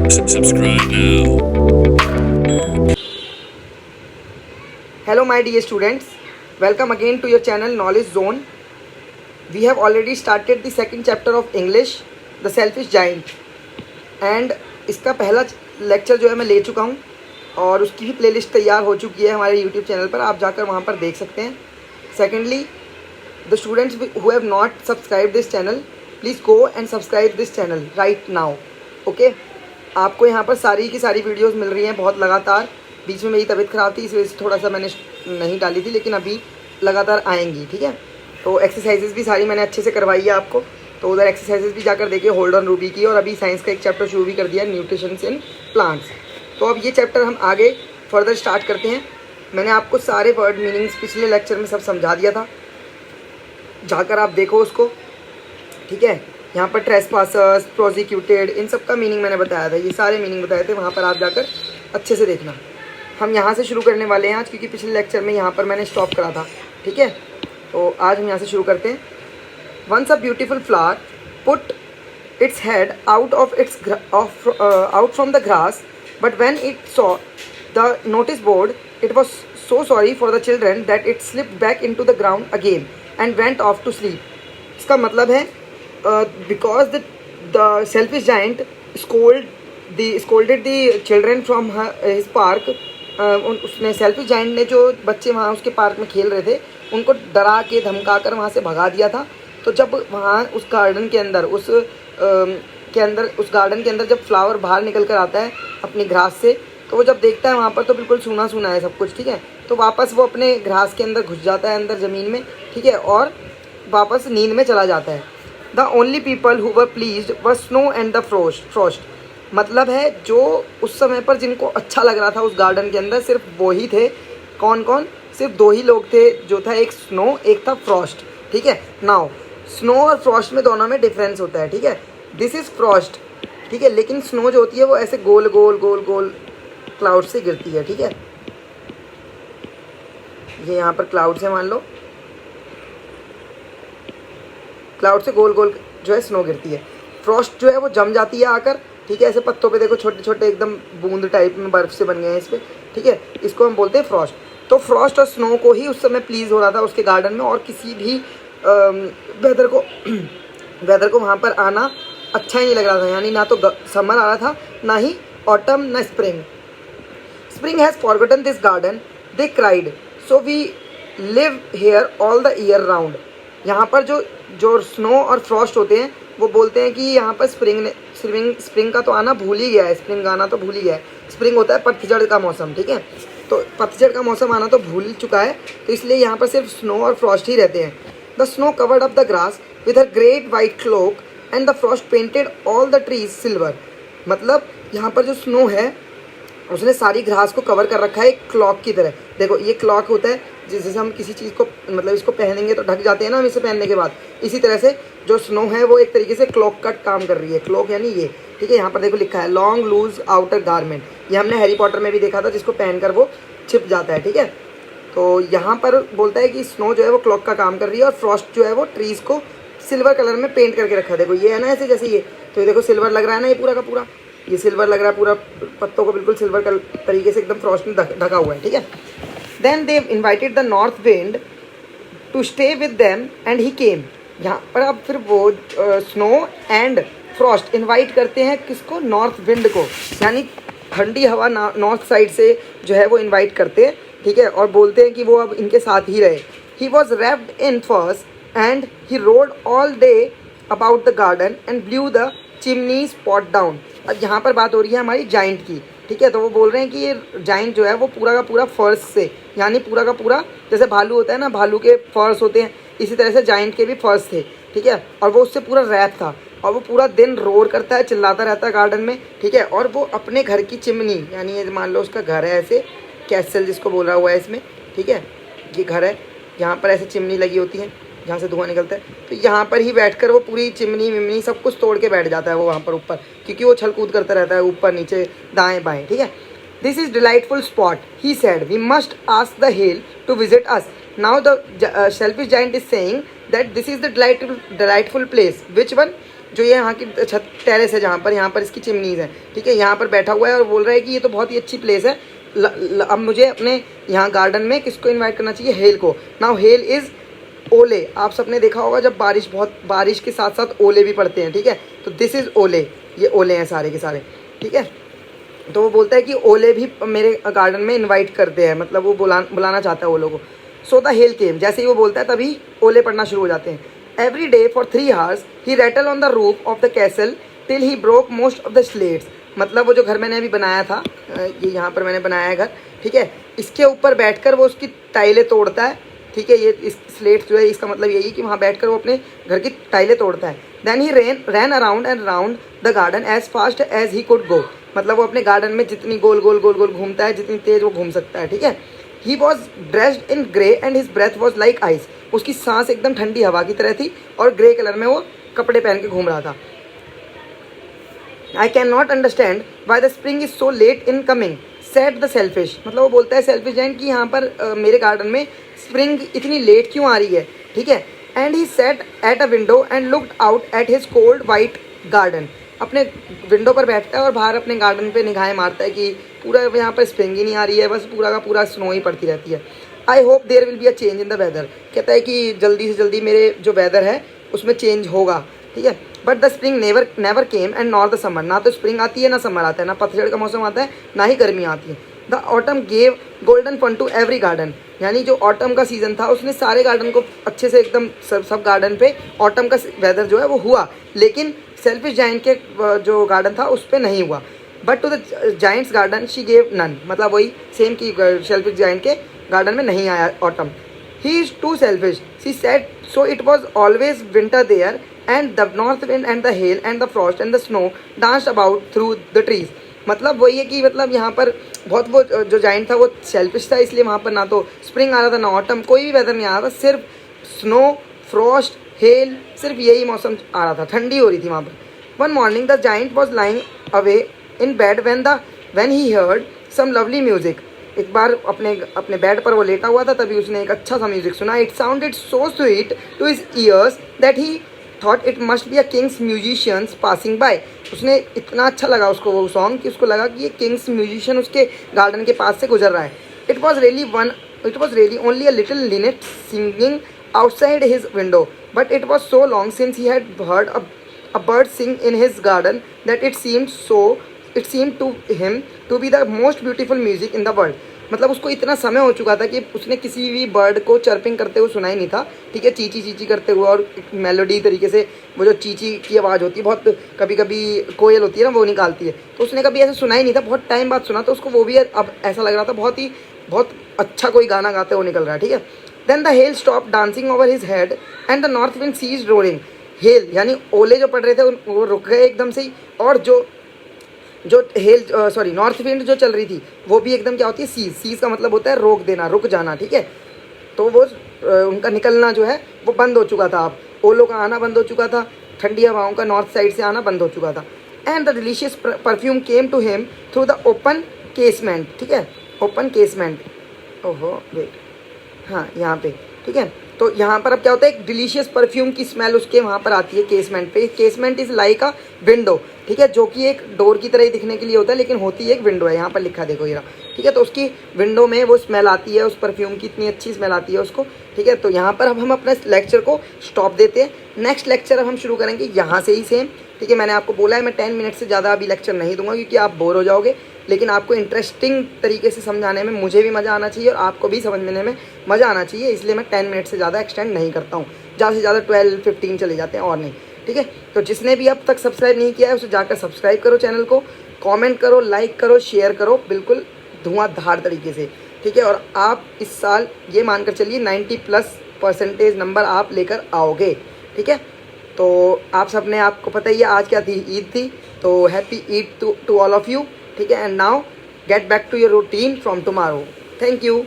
Subscribe now. Hello my dear students, welcome again to your channel Knowledge Zone. We have already started the second chapter of English, The Selfish Giant, and इसका पहला lecture जो है मैं ले चुका हूँ और उसकी भी प्लेलिस्ट तैयार हो चुकी है हमारे YouTube चैनल पर, आप जाकर वहाँ पर देख सकते हैं. Secondly, the students who have not subscribed this channel, please go and subscribe this channel right now. Okay? आपको यहाँ पर सारी की सारी वीडियोस मिल रही हैं बहुत लगातार. बीच में मेरी तबीयत ख़राब थी, इस वजह से थोड़ा सा मैंने नहीं डाली थी, लेकिन अभी लगातार आएंगी. ठीक है, तो एक्सरसाइजेज भी सारी मैंने अच्छे से करवाई है आपको, तो उधर एक्सरसाइजेज भी जाकर देखिए होल्ड ऑन रूबी की. और अभी साइंस का एक चैप्टर शुरू भी कर दिया, न्यूट्रिशन इन प्लांट्स. तो अब ये चैप्टर हम आगे फर्दर स्टार्ट करते हैं. मैंने आपको सारे वर्ड मीनिंग्स पिछले लेक्चर में सब समझा दिया था, जाकर आप देखो उसको. ठीक है, यहाँ पर ट्रेसपासर्स, प्रोसिक्यूटेड, इन सब का मीनिंग मैंने बताया था, ये सारे मीनिंग बताए थे, वहाँ पर आप जाकर अच्छे से देखना. हम यहाँ से शुरू करने वाले हैं आज, क्योंकि पिछले लेक्चर में यहाँ पर मैंने स्टॉप करा था. ठीक है, तो आज हम यहाँ से शुरू करते हैं. Once a beautiful flower put its head out from the grass, but when it saw the notice board it was so sorry for the children that it slipped back into the ground again and went off to sleep. इसका मतलब है because the selfish giant scolded the children from his park. उसने selfish giant ने जो बच्चे वहाँ उसके park में खेल रहे थे उनको डरा के धमका कर वहाँ से भगा दिया था. तो जब वहाँ उस गार्डन के अंदर उस गार्डन के अंदर जब फ्लावर बाहर निकल कर आता है अपनी घास से, तो वो जब देखता है वहाँ पर तो बिल्कुल सूना सूना है सब कुछ. ठीक है, तो वापस वो अपने घास के अंदर घुस जाता है अंदर ज़मीन में. ठीक है, और वापस नींद में चला जाता है. The only people who were pleased were snow and the Frost. मतलब है जो उस समय पर जिनको अच्छा लग रहा था उस गार्डन के अंदर सिर्फ वो ही थे. कौन कौन? सिर्फ दो ही लोग थे, जो था एक स्नो, एक था फ्रॉस्ट. ठीक है, नाउ स्नो और फ्रॉस्ट में दोनों में डिफरेंस होता है. ठीक है, दिस इज़ फ्रॉस्ट. ठीक है, लेकिन स्नो जो होती है वो ऐसे गोल गोल गोल गोल क्लाउड से गिरती है. ठीक है, ये यहाँ पर क्लाउड से मान लो, क्लाउड से गोल गोल जो है स्नो गिरती है. फ्रॉस्ट जो है वो जम जाती है आकर. ठीक है, ऐसे पत्तों पे देखो छोटे छोटे एकदम बूंद टाइप में बर्फ़ से बन गए हैं इस पर. ठीक है, इसको हम बोलते हैं फ्रॉस्ट. तो फ्रॉस्ट और स्नो को ही उस समय प्लीज़ हो रहा था उसके गार्डन में, और किसी भी वेदर को वहाँ पर आना अच्छा ही नहीं लग रहा था. यानी ना तो समर आ रहा था, ना ही ऑटम, ना spring. Spring has forgotten this garden, they cried, so we live here all the year round. यहाँ पर जो स्नो और फ्रॉस्ट होते हैं वो बोलते हैं कि यहाँ पर स्प्रिंग का तो आना भूल ही गया है, स्प्रिंग आना तो भूल ही गया है. स्प्रिंग होता है पतझड़ का मौसम. ठीक है, तो पतझड़ का मौसम आना तो भूल चुका है, तो इसलिए यहाँ पर सिर्फ स्नो और फ्रॉस्ट ही रहते हैं. The snow covered up the grass with her great white cloak and the frost painted all the trees silver. मतलब यहाँ पर जो स्नो है उसने सारी घास को कवर कर रखा है एक क्लॉक की तरह. देखो ये क्लॉक होता है जैसे हम किसी चीज़ को मतलब इसको पहनेंगे तो ढक जाते हैं ना हम इसे पहनने के बाद, इसी तरह से जो स्नो है वो एक तरीके से क्लॉक का काम कर रही है. क्लॉक यानी ये. ठीक है, यहाँ पर देखो लिखा है लॉन्ग लूज आउटर गारमेंट. ये हमने हैरी पॉटर में भी देखा था, जिसको पहनकर वो छिप जाता है. ठीक है, तो यहाँ पर बोलता है कि स्नो जो है वो क्लॉक का काम कर रही है, और फ्रॉस्ट जो है वो ट्रीज़ को सिल्वर कलर में पेंट करके रखा है. देखो ये है ना ऐसे जैसे ये, तो ये देखो सिल्वर लग रहा है ना, ये पूरा का पूरा ये सिल्वर लग रहा है, पूरा पत्तों को बिल्कुल सिल्वर का तरीके से एकदम फ्रॉस्ट में ढका हुआ है. ठीक है, then they invited the north wind to stay with them and he came. यहाँ पर अब फिर वो स्नो एंड फ्रॉस्ट इनवाइट करते हैं किसको? नॉर्थ विंड को, यानी ठंडी हवा नॉर्थ साइड से जो है वो इनवाइट करते हैं. ठीक है, और बोलते हैं कि वो अब इनके साथ ही रहे. ही वॉज रैप्ड इन फर्स and he road all day about the garden and blue the chimney spot down. अब यहाँ पर बात हो रही है हमारी जाइंट की. ठीक है, तो वो बोल रहे हैं कि ये जाइंट जो है वो पूरा का पूरा फर्स से, यानी पूरा का पूरा जैसे भालू होता है ना, भालू के फर्स होते हैं, इसी तरह से जाइंट के भी फर्स थे. ठीक है, और वो उससे पूरा रैप था, और वो पूरा दिन रोर करता है, चिल्लाता रहता है गार्डन में. ठीक है, और वो अपने घर की चिमनी, यानी ये मान लो उसका घर है ऐसे, कैसल जिसको बोल रहा हुआ है इसमें. ठीक है, ये घर है, यहाँ पर ऐसे चिमनी लगी होती है जहाँ से धुआं निकलता है, तो यहाँ पर ही बैठकर वो पूरी चिमनी विमनी सब कुछ तोड़ के बैठ जाता है वो वहाँ पर ऊपर, क्योंकि वो छल कूद करता रहता है ऊपर नीचे दाएं बाएं. ठीक है, this is delightful spot, he said, we must ask the hill to visit us. Now the selfish giant is saying that this is the delightful place. Which one? जो ये यहाँ की छत टेरेस है जहाँ पर यहाँ पर इसकी चिमनीज़ है, ठीक है, यहाँ पर बैठा हुआ है और बोल रहा है कि ये तो बहुत ही अच्छी प्लेस है। अब मुझे अपने यहाँ गार्डन में किसको इन्वाइट करना चाहिए? हेल को। नाउ हेल इज़ ओले। आप सबने देखा होगा जब बारिश के साथ साथ ओले भी पड़ते हैं, ठीक है, तो दिस इज़ ओले। ये ओले हैं सारे के सारे, ठीक है। तो वो बोलता है कि ओले भी मेरे गार्डन में इनवाइट करते हैं, मतलब वो बुलाना चाहता है ओलों को। सो द हेल केम। जैसे ही वो बोलता है तभी ओले पड़ना शुरू हो जाते हैं। Every day for 3 hours he rattle on the roof of the castle till he broke most of the slates. मतलब वो जो घर मैंने अभी बनाया था, ये यहाँ पर मैंने बनाया है घर, ठीक है, इसके ऊपर बैठकर वो उसकी टाइलें तोड़ता है, ठीक है। ये इस स्लेट जो है इसका मतलब यही कि वहाँ बैठकर वो अपने घर की टाइलें तोड़ता है। Then he ran around and round the garden as fast as he could go. मतलब वो अपने गार्डन में जितनी गोल गोल घूमता है, जितनी तेज वो घूम सकता है, ठीक है। He was dressed in grey and his breath was like ice. उसकी सांस एकदम ठंडी हवा की तरह थी और ग्रे कलर में वो कपड़े पहन के घूम रहा था। I can not understand why the spring is so let in coming set the selfish. मतलब वो बोलता है सेल्फिश जैन कि यहाँ पर मेरे गार्डन में स्प्रिंग इतनी लेट क्यों आ रही है, ठीक है। And he set at a window and looked out at his cold white garden. अपने विंडो पर बैठता है और बाहर अपने गार्डन पे निगाहें मारता है कि पूरा यहाँ पर स्प्रिंग ही नहीं आ रही है, बस पूरा का पूरा स्नो ही पड़ती रहती है। I hope there will be a change in the weather. कहता है कि जल्दी से जल्दी मेरे जो वेदर है उसमें चेंज होगा, ठीक है। But the spring never came and nor the summer. ना तो स्प्रिंग आती है, ना समर आता है, ना पतझड़ का मौसम आता है, ना ही गर्मी आती है। The autumn gave golden fun to every garden. यानी जो ऑटम का सीज़न था उसने सारे गार्डन को अच्छे से एकदम सब गार्डन पे ऑटम का वेदर जो है वो हुआ, लेकिन सेल्फिश जाइंट के जो गार्डन था उस पर नहीं हुआ। But to the giant's garden she gave none. मतलब वही सेम की सेल्फिश जाइंट के गार्डन में नहीं आया autumn. He is too selfish she said, so it was always winter there and the north wind and the hail and the frost and the snow danced about through the trees. मतलब वही है कि मतलब यहाँ पर बहुत वो जो जाइंट था वो सेल्फिश था, इसलिए वहाँ पर ना तो स्प्रिंग आ रहा था ना ऑटम, कोई भी वेदर नहीं आ रहा था, सिर्फ स्नो, फ्रॉस्ट, हेल, सिर्फ यही मौसम आ रहा था, ठंडी हो रही थी वहाँ पर। One morning the giant was lying away in bed when he heard some lovely music. एक बार अपने बेड पर वो लेटा हुआ था, तभी उसने एक अच्छा सा म्यूजिक सुना। It sounded so sweet to his ears that he thought it must be a king's musicians passing by. उसने इतना अच्छा लगा उसको वो सॉन्ग कि उसको लगा कि ये किंग्स म्यूजिशियन उसके गार्डन के पास से गुजर रहा है। It was really only a little linnet singing outside his window, but it was so long since he had heard a bird sing in his garden that it seemed to him to be the most beautiful music in the world. मतलब उसको इतना समय हो चुका था कि उसने किसी भी बर्ड को चर्पिंग करते हुए सुना ही नहीं था, ठीक है, चीची चीची करते हुए, और एक मेलोडी तरीके से वो जो चीची की आवाज़ होती है, बहुत कभी कभी कोयल होती है ना, वो निकालती है, तो उसने कभी ऐसे सुना ही नहीं था। बहुत टाइम बाद सुना तो उसको वो भी अब ऐसा लग रहा था बहुत अच्छा कोई गाना गाते हुए निकल रहा है, ठीक है। Then the hail stop dancing over his head and the north wind cease rolling. Hail यानी ओले जो पड़ रहे थे वो रुक गए एकदम से ही, और जो नॉर्थ विंड जो चल रही थी वो भी एकदम क्या होती है, सीज का मतलब होता है रोक देना, रुक जाना, ठीक है। तो वो उनका निकलना जो है वो बंद हो चुका था, अब ओलों का आना बंद हो चुका था, ठंडी हवाओं का नॉर्थ साइड से आना बंद हो चुका था। And the delicious perfume came to him through the open casement, ठीक है, ओपन केसमेंट, ओहो वेट, हाँ यहाँ पे, ठीक है। तो यहाँ पर अब क्या होता है, एक डिलीशियस परफ्यूम की स्मेल उसके वहाँ पर आती है केसमेंट पे। Casement is like a window, ठीक है, जो कि एक डोर की तरह ही दिखने के लिए होता है, लेकिन होती है एक विंडो है, यहाँ पर लिखा देखो ये, ठीक है। तो उसकी विंडो में वो स्मेल आती है, उस परफ्यूम की इतनी अच्छी स्मेल आती है उसको, ठीक है। तो यहाँ पर अब हम अपने लेक्चर को स्टॉप देते हैं। नेक्स्ट लेक्चर अब हम शुरू करेंगे यहाँ से ही सेम, ठीक है। मैंने आपको बोला है मैं 10 मिनट से ज़्यादा अभी लेक्चर नहीं दूंगा क्योंकि आप बोर हो जाओगे, लेकिन आपको इंटरेस्टिंग तरीके से समझाने में मुझे भी मज़ा आना चाहिए और आपको भी समझने में मज़ा आना चाहिए, इसलिए मैं 10 मिनट से ज़्यादा एक्सटेंड नहीं करता हूँ, ज़्यादा से ज़्यादा 12-15 चले जाते हैं और नहीं, ठीक है। तो जिसने भी अब तक सब्सक्राइब नहीं किया है उसे जाकर सब्सक्राइब करो चैनल को, कमेंट करो, लाइक करो, शेयर करो, बिल्कुल धुआंधार तरीके से, ठीक है। और आप इस साल ये मानकर चलिए 90+ % नंबर आप लेकर आओगे, ठीक है। तो आप सब ने, आपको पता ही है आज क्या थी, ईद थी, तो happy Eid to all of you, ठीक है। And now get back to your routine from tomorrow. Thank you.